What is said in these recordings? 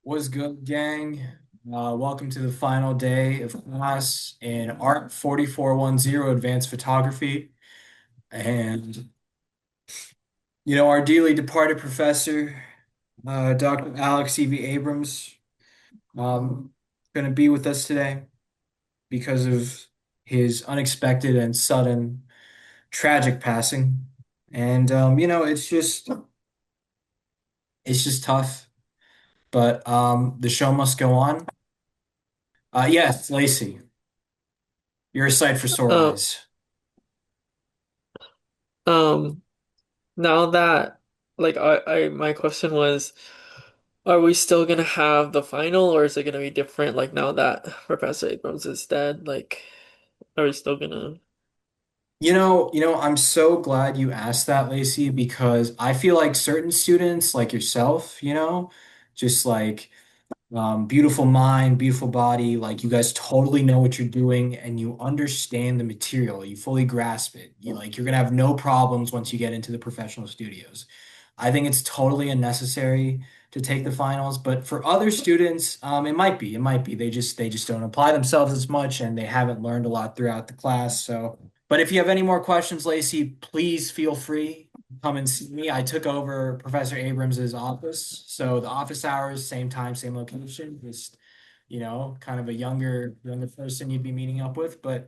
What's good, gang? Welcome to the final day of class in Art 4410 Advanced Photography. And, our dearly departed professor, Dr. Alex E.V. Abrams, going to be with us today because of his unexpected and sudden tragic passing. And, it's just tough, but the show must go on. Yes, Lacey, you're a sight for sore Um, eyes. um, now that my question was, are we still gonna have the final or is it gonna be different? Like now that Professor Abrams is dead, like are we still gonna I'm so glad you asked that, Lacey, because I feel like certain students like yourself, just like beautiful mind, beautiful body, like you guys totally know what you're doing and you understand the material. You fully grasp it. You're gonna have no problems once you get into the professional studios. I think it's totally unnecessary to take the finals, but for other students, it might be. They just don't apply themselves as much and they haven't learned a lot throughout the class. So, but if you have any more questions, Lacey, please feel free. Come and see me. I took over Professor Abrams's office. So the office hours, same time, same location, just kind of a younger person you'd be meeting up with. But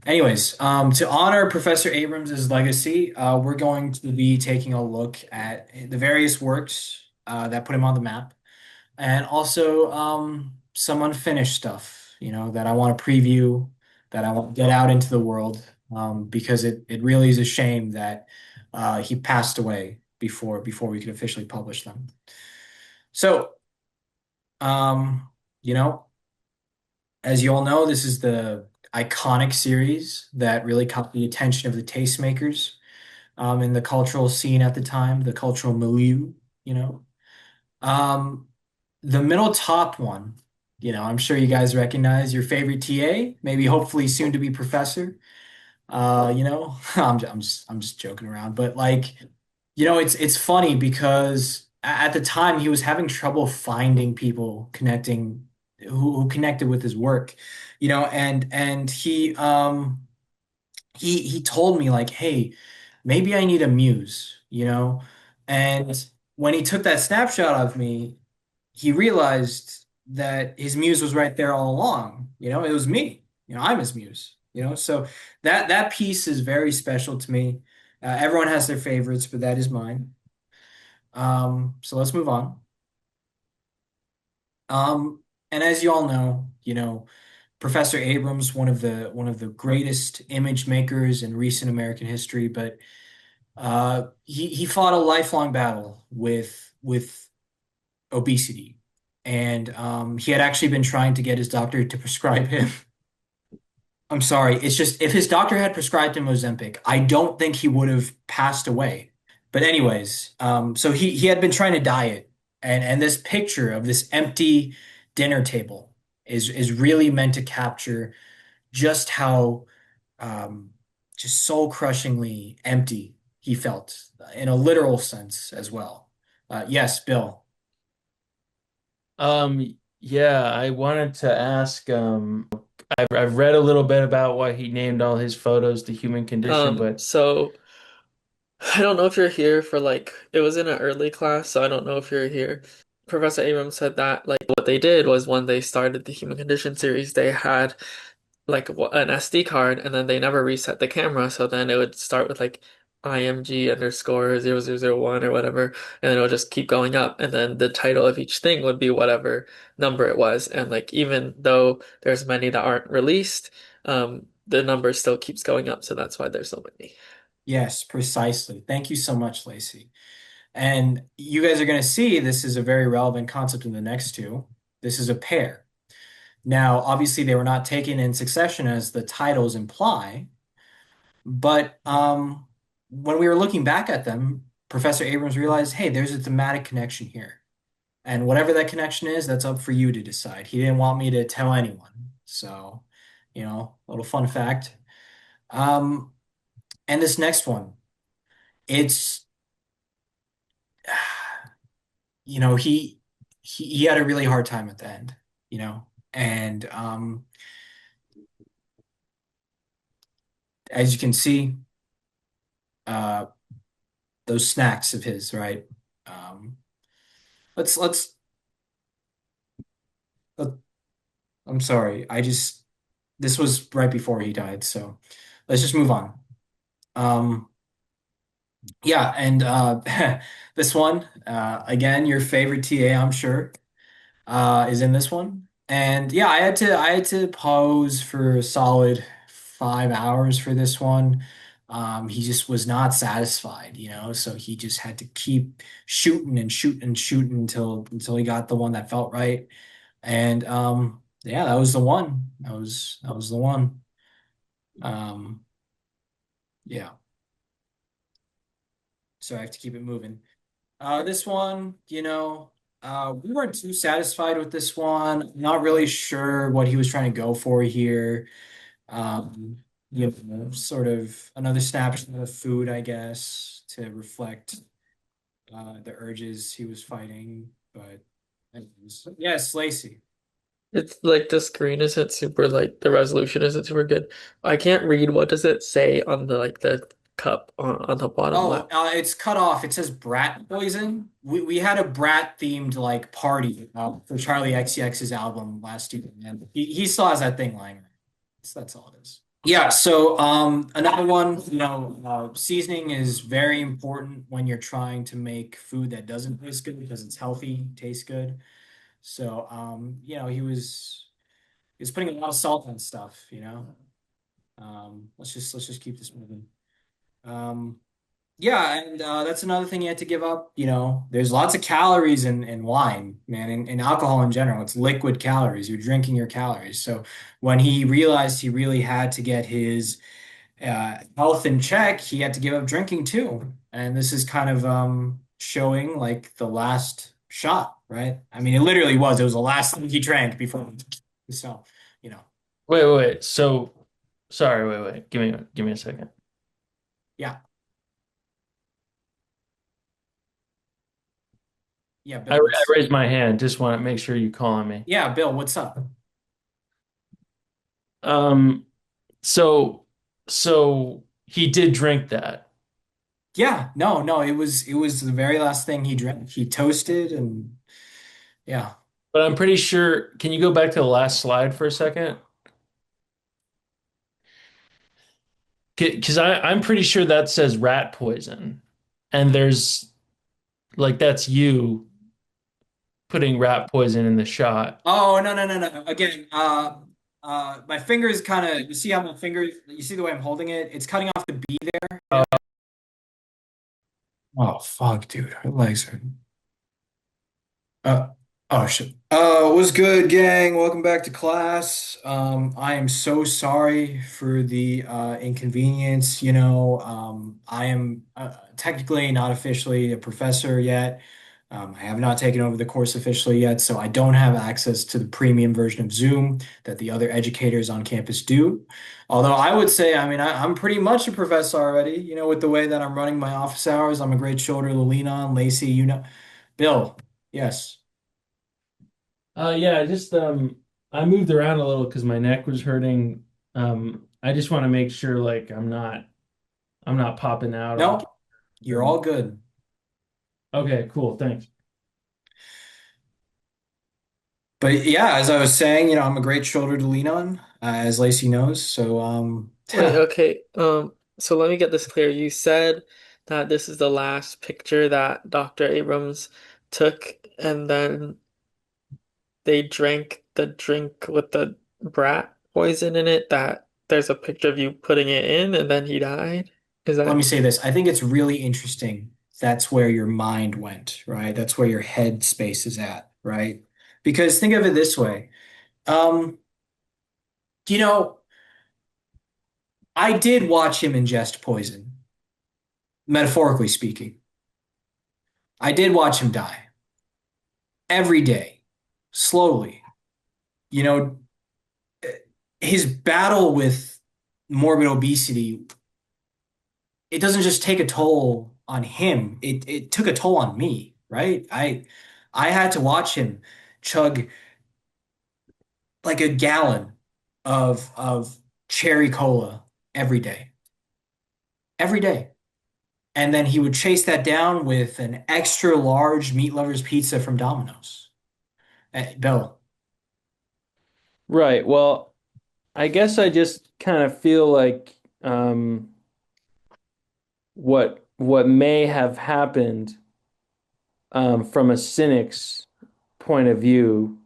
anyways, to honor Professor Abrams's legacy, we're going to be taking a look at the various works that put him on the map, and also some unfinished stuff, that I want to preview, that I want to get out into the world, because it really is a shame that he passed away before we could officially publish them. So, um, you know, as you all know, this is the iconic series that really caught the attention of the tastemakers in the cultural scene at the time, the cultural milieu, you know. Um, the middle top one, I'm sure you guys recognize your favorite TA, maybe hopefully soon to be professor. I'm just joking around, but like, it's funny because at the time he was having trouble finding people connecting who connected with his work, and he told me like, hey, maybe I need a muse, and when he took that snapshot of me, he realized that his muse was right there all along. It was me. I'm his muse. So that piece is very special to me. Everyone has their favorites, but that is mine. So let's move on. Um, and as you all know, Professor Abrams, one of the greatest image makers in recent American history, but he fought a lifelong battle with obesity, and he had actually been trying to get his doctor to prescribe him. I'm sorry, it's just if his doctor had prescribed him Ozempic, I don't think he would have passed away. But anyways, so he had been trying to diet, and this picture of this empty dinner table is really meant to capture just how um, just soul crushingly empty he felt in a literal sense as well. Yes, Bill. Yeah, I wanted to ask, I've read a little bit about why he named all his photos the human condition, but so I don't know if you're here for like it was in an early class, so I don't know if you're here. Professor Abrams said that like what they did was when they started the Human Condition series, they had like an SD card and then they never reset the camera. So then it would start with like IMG underscore 0001 or whatever, and then it would just keep going up. And then the title of each thing would be whatever number it was. And like even though there's many that aren't released, the number still keeps going up. So that's why there's so many. Yes, precisely. Thank you so much, Lacey. And you guys are going to see this is a very relevant concept in the next two. This is a pair. Now, obviously, they were not taken in succession as the titles imply, but when we were looking back at them, Professor Abrams realized, hey, there's a thematic connection here. And whatever that connection is, that's up for you to decide. He didn't want me to tell anyone. So, a little fun fact. Um, and this next one, it's, he he had a really hard time at the end, you know. And as you can see, uh, those snacks of his, right? Um, let's. Let, I'm sorry. This was right before he died, so let's just move on. Um, yeah, and this one, again, your favorite TA, I'm sure, is in this one. And yeah, I had to pose for a solid 5 hours for this one. He just was not satisfied, so he just had to keep shooting and shooting and shooting until he got the one that felt right. And yeah, that was the one. That was the one. Um, yeah, so I have to keep it moving. This one, we weren't too satisfied with this one. Not really sure what he was trying to go for here. Um, sort of another snapshot of food, I guess, to reflect the urges he was fighting. But anyways, yes, Lacey. It's like the screen isn't super like the resolution isn't super good. I can't read what does it say on the like the cup on the bottom Oh, left. it's cut off. It says brat poison. We had a brat themed like party for Charlie XCX's album last year, and he still has that thing lying around. So that's all it is. Yeah. So another one, seasoning is very important when you're trying to make food that doesn't taste good because it's healthy, tastes good. So he was putting a lot of salt on stuff. Let's just keep this moving. Um, yeah, and that's another thing you had to give up. There's lots of calories in wine, man, and alcohol in general. It's liquid calories. You're drinking your calories. So when he realized he really had to get his health in check, he had to give up drinking too. And this is kind of showing like the last shot, right? I mean, it literally was. It was the last thing he drank before. So, you know, Wait. So, sorry, wait. Give me a second. yeah, yeah, I, Bill, I what's raised my hand. Just want to make sure you call on me. yeah, Bill, what's up? Um, so, so he did drink that, Yeah, no, it was the very last thing he drank. He toasted and yeah. but I'm pretty sure. Can you go back to the last slide for a second? Because I'm pretty sure that says rat poison, and there's like that's you putting rat poison in the shot. Oh, no. Again, my fingers kind of, you see how my fingers, you see the way I'm holding it? It's cutting off the B there. Oh, fuck, dude. Her legs are. Uh, oh shit. What's good, gang? Welcome back to class. I am so sorry for the inconvenience. I am technically not officially a professor yet. I have not taken over the course officially yet, so I don't have access to the premium version of Zoom that the other educators on campus do. Although I would say, I mean, I'm pretty much a professor already, with the way that I'm running my office hours. I'm a great shoulder to lean on. Lacey, Bill, yes. Yeah, I moved around a little because my neck was hurting. I just want to make sure like I'm not popping out on. No, you're all good. Okay, cool. Thanks. But yeah, as I was saying, I'm a great shoulder to lean on, as Lacey knows. So, Wait, okay. So let me get this clear. You said that this is the last picture that Dr. Abrams took, and then they drank the drink with the brat poison in it, that there's a picture of you putting it in, and then he died. Is let me that say this. I think it's really interesting. That's where your mind went, right? That's where your head space is at, right? Because think of it this way. Um, you know, I did watch him ingest poison, metaphorically speaking. I did watch him die every day, slowly. You know, his battle with morbid obesity, it doesn't just take a toll on him. It took a toll on me, right? I had to watch him chug like a gallon of cherry cola every day, every day. And then he would chase that down with an extra large meat lovers pizza from Domino's. Bill, Right. Well, I guess I just kind of feel like what may have happened from a cynic's point of view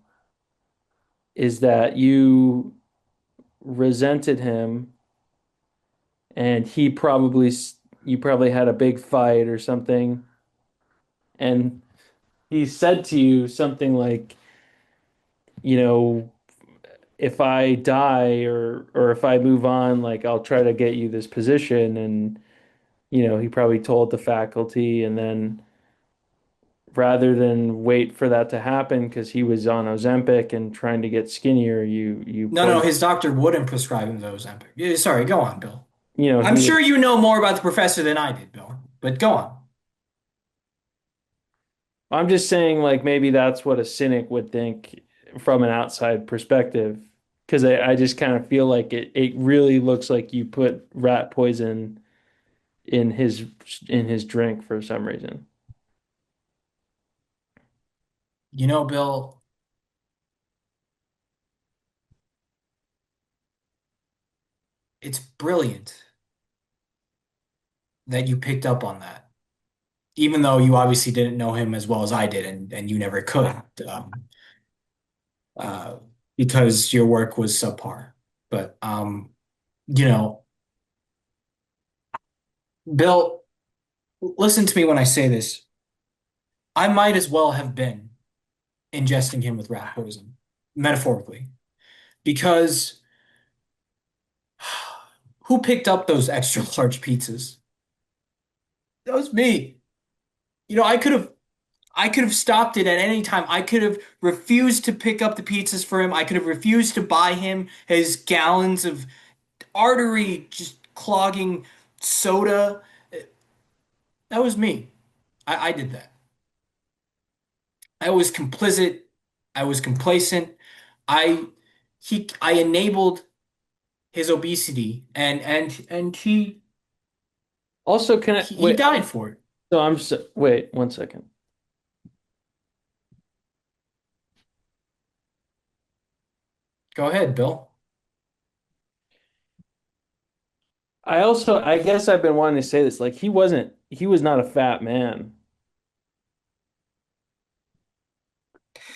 is that you resented him and you probably had a big fight or something and he said to you something like, you know, if I die or if I move on, like I'll try to get you this position. And, he probably told the faculty, and then rather than wait for that to happen because he was on Ozempic and trying to get skinnier, you no, no, poisoned, his doctor wouldn't prescribe him those Ozempic. Sorry, go on, Bill. I'm he sure would. you know more about the professor than I did, Bill, but go on. I'm just saying, like, maybe that's what a cynic would think from an outside perspective. Because I just kind of feel like it really looks like you put rat poison in his drink for some reason. Bill, it's brilliant that you picked up on that, even though you obviously didn't know him as well as I did, and you never could, uh, because your work was subpar. But you know, Bill, listen to me when I say this. I might as well have been ingesting him with rat poison, metaphorically, because who picked up those extra large pizzas? That was me. I could have stopped it at any time. I could have refused to pick up the pizzas for him. I could have refused to buy him his gallons of artery just clogging soda. That was me. I did that. I was complicit. I was complacent. I I enabled his obesity and Also, can I he wait? died for it. So wait 1 second. Go ahead, Bill. I guess I've been wanting to say this. Like, he was not a fat man.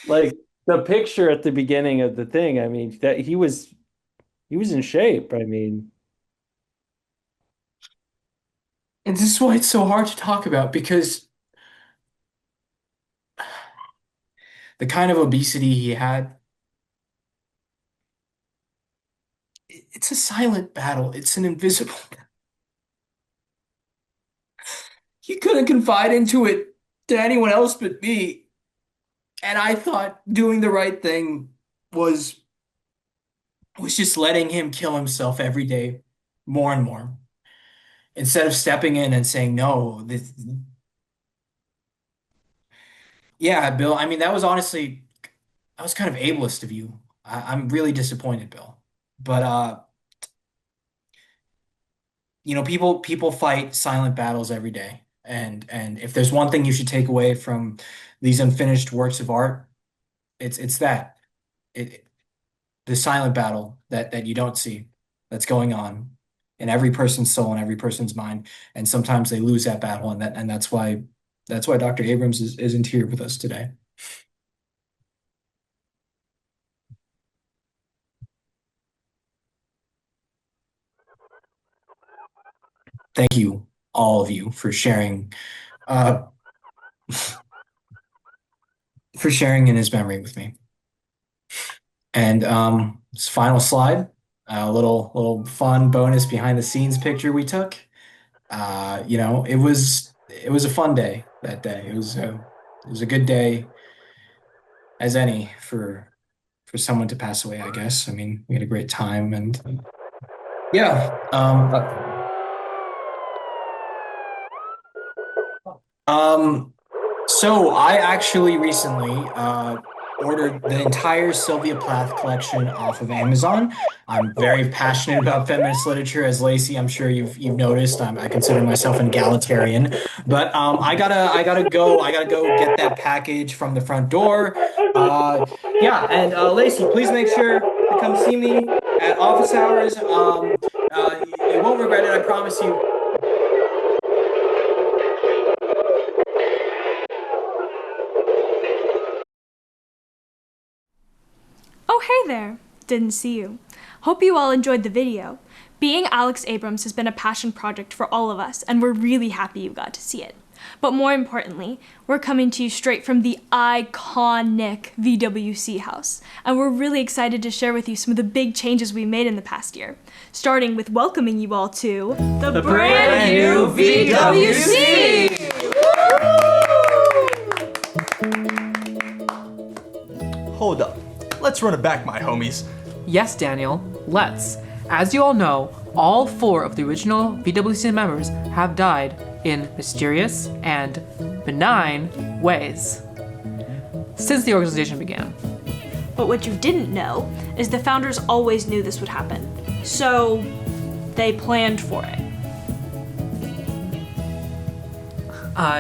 Like the picture at the beginning of the thing, I mean, that he was in shape. I mean, And this is why it's so hard to talk about because the kind of obesity he had, it's a silent battle. It's an invisible. He couldn't confide into it to anyone else but me. And I thought doing the right thing was was just letting him kill himself every day more and more instead of stepping in and saying no. Yeah, Bill, I mean, that was kind of ableist of you. I'm really disappointed, Bill. But people fight silent battles every day. And if there's one thing you should take away from these unfinished works of art, it's that. It the silent battle that you don't see that's going on in every person's soul and every person's mind. And sometimes they lose that battle, and that's why Dr. Abrams isn't here with us today. Thank you, all of you, uh, for sharing in his memory with me. And this final slide, a little fun bonus behind the scenes picture we took. It was a fun day that day. It was a good day as any for someone to pass away, I guess. I mean, we had a great time and yeah. Um So I actually recently ordered the entire Sylvia Plath collection off of Amazon. I'm very passionate about feminist literature, as Lacey, I'm sure you've noticed. I consider myself an egalitarian, but I gotta go get that package from the front door. Yeah, and Lacey, please make sure to come see me at office hours. You won't regret it, I promise you. Oh, hey there! Didn't see you. Hope you all enjoyed the video. Being Alex Abrams has been a passion project for all of us, and we're really happy you got to see it. But more importantly, we're coming to you straight from the iconic VWC house, and we're really excited to share with you some of the big changes we made in the past year, starting with welcoming you all to the brand new VWC! Hold up. Let's run it back, my homies. Yes, Daniel, let's. As you all know, all 4 of the original VWC members have died in mysterious and benign ways since the organization began. But what you didn't know is the founders always knew this would happen, so they planned for it.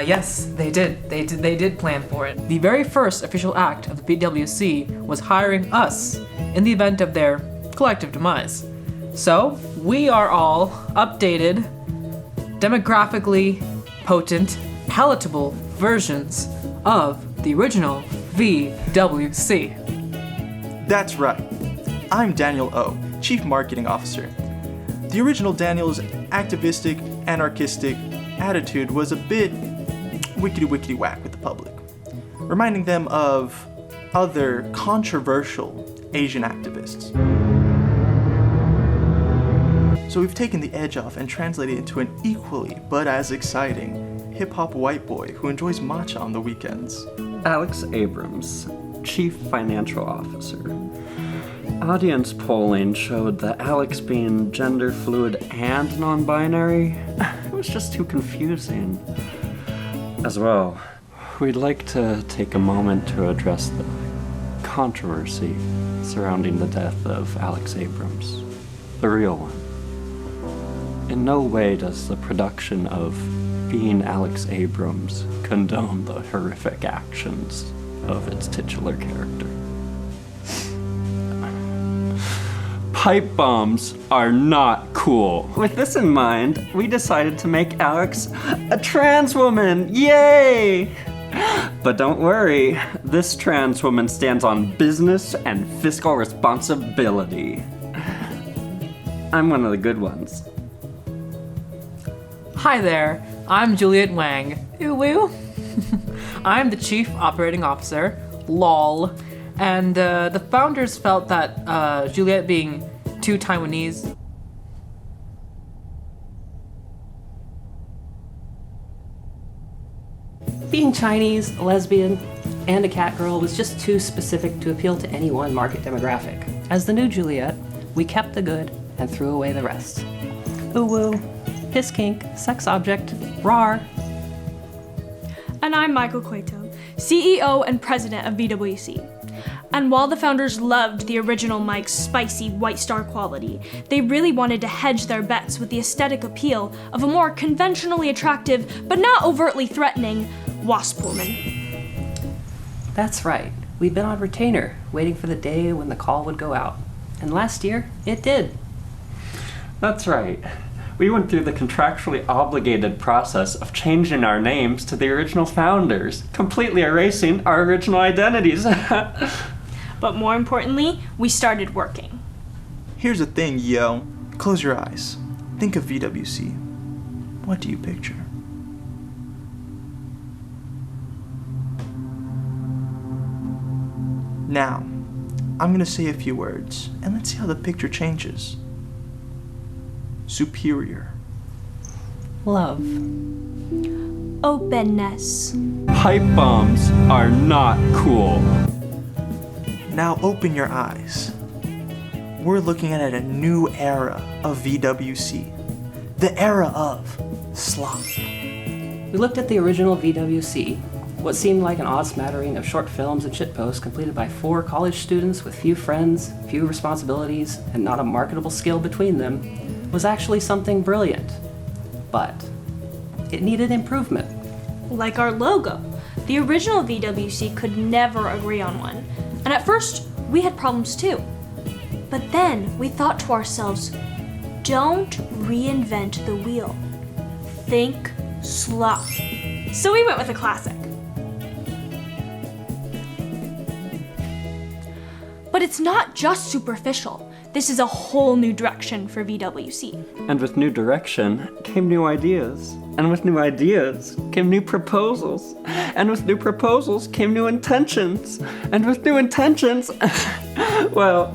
Yes, they did. They did plan for it. The very first official act of the VWC was hiring us in the event of their collective demise. So, we are all updated, demographically potent, palatable versions of the original VWC. That's right. I'm Daniel O, Chief Marketing Officer. The original Daniel's activistic, anarchistic attitude was a bit wickety whack with the public, reminding them of other controversial Asian activists. So we've taken the edge off and translated it into an equally but as exciting hip-hop white boy who enjoys matcha on the weekends. Alex Abrams, Chief Financial Officer. Audience polling showed that Alex being gender fluid and non-binary, it was just too confusing. As well, we'd like to take a moment to address the controversy surrounding the death of Alex Abrams, the real one. In no way does the production of Being Alex Abrams condone the horrific actions of its titular character. Pipe bombs are not cool. With this in mind, we decided to make Alex a trans woman. Yay! But don't worry, this trans woman stands on business and fiscal responsibility. I'm one of the good ones. Hi there, I'm Juliet Wang. Ooh woo. I'm the Chief Operating Officer, LOL. And the founders felt that Juliet being too Taiwanese. Being Chinese, a lesbian, and a cat girl was just too specific to appeal to any one market demographic. As the new Juliet, we kept the good and threw away the rest. Ooh woo, piss kink, sex object, rar. And I'm Michael Cueto, CEO and President of VWC. And while the founders loved the original Mike's spicy White Star quality, they really wanted to hedge their bets with the aesthetic appeal of a more conventionally attractive, but not overtly threatening, wasp woman. That's right, we've been on retainer, waiting for the day when the call would go out. And last year, it did. That's right. We went through the contractually obligated process of changing our names to the original founders, completely erasing our original identities. But more importantly, we started working. Here's the thing, yo. Close your eyes. Think of VWC. What do you picture? Now, I'm gonna say a few words, and let's see how the picture changes. Superior. Love. Openness. Pipe bombs are not cool. Now open your eyes. We're looking at a new era of VWC. The era of slop. We looked at the original VWC What seemed like an odd smattering of short films and shitposts completed by 4 college students with few friends, few responsibilities, and not a marketable skill between them was actually something brilliant. But it needed improvement. Like our logo. The original VWC could never agree on one. And at first, we had problems too. But then we thought to ourselves, don't reinvent the wheel. Think slop. So we went with a classic. But it's not just superficial. This is a whole new direction for VWC. And with new direction came new ideas. And with new ideas came new proposals. And with new proposals came new intentions. And with new intentions, well,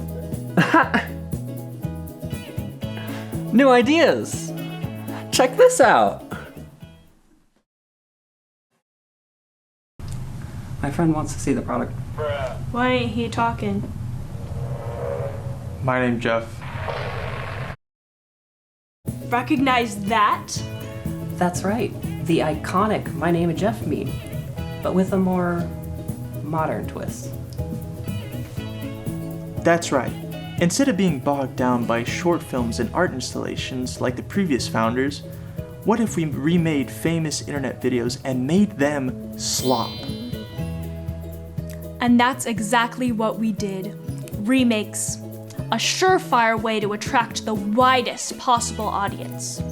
new ideas. Check this out. My friend wants to see the product. Why ain't he talking? My name's Jeff. Recognize that? That's right, the iconic My Name is Jeff meme, but with a more modern twist. That's right. Instead of being bogged down by short films and art installations like the previous founders, what if we remade famous internet videos and made them slop? And that's exactly what we did. Remakes. A surefire way to attract the widest possible audience.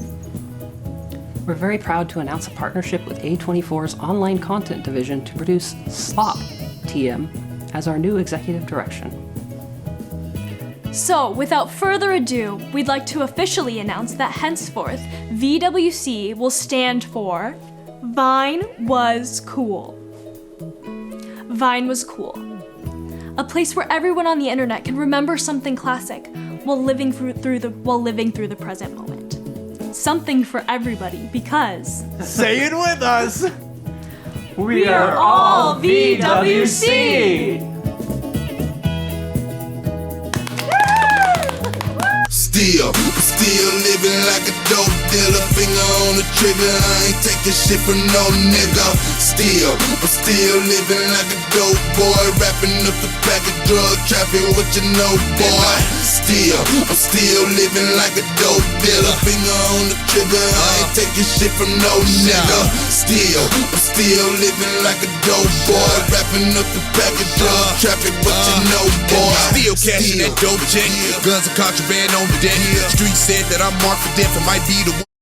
We're very proud to announce a partnership with A24's online content division to produce Slop TM as our new executive direction. So, without further ado, we'd like to officially announce that henceforth, VWC will stand for Vine Was Cool. Vine was cool. A place where everyone on the internet can remember something classic while living through the present moment. Something for everybody, because Say it with us! we are all VWC! Still living like a dope dealer, finger on the trigger, I ain't taking shit from no nigga. I'm still living like a dope boy, wrapping up the pack of drug traffic, what you know, boy. I'm still living like a dope dealer, finger on the trigger, I ain't taking shit from no nigga. I'm still living like a dope boy, wrapping up the pack of drug traffic, what you know, boy. Still cashing that dope check, guns and contraband on the deck. Street said that I'm marked for death and might be the one.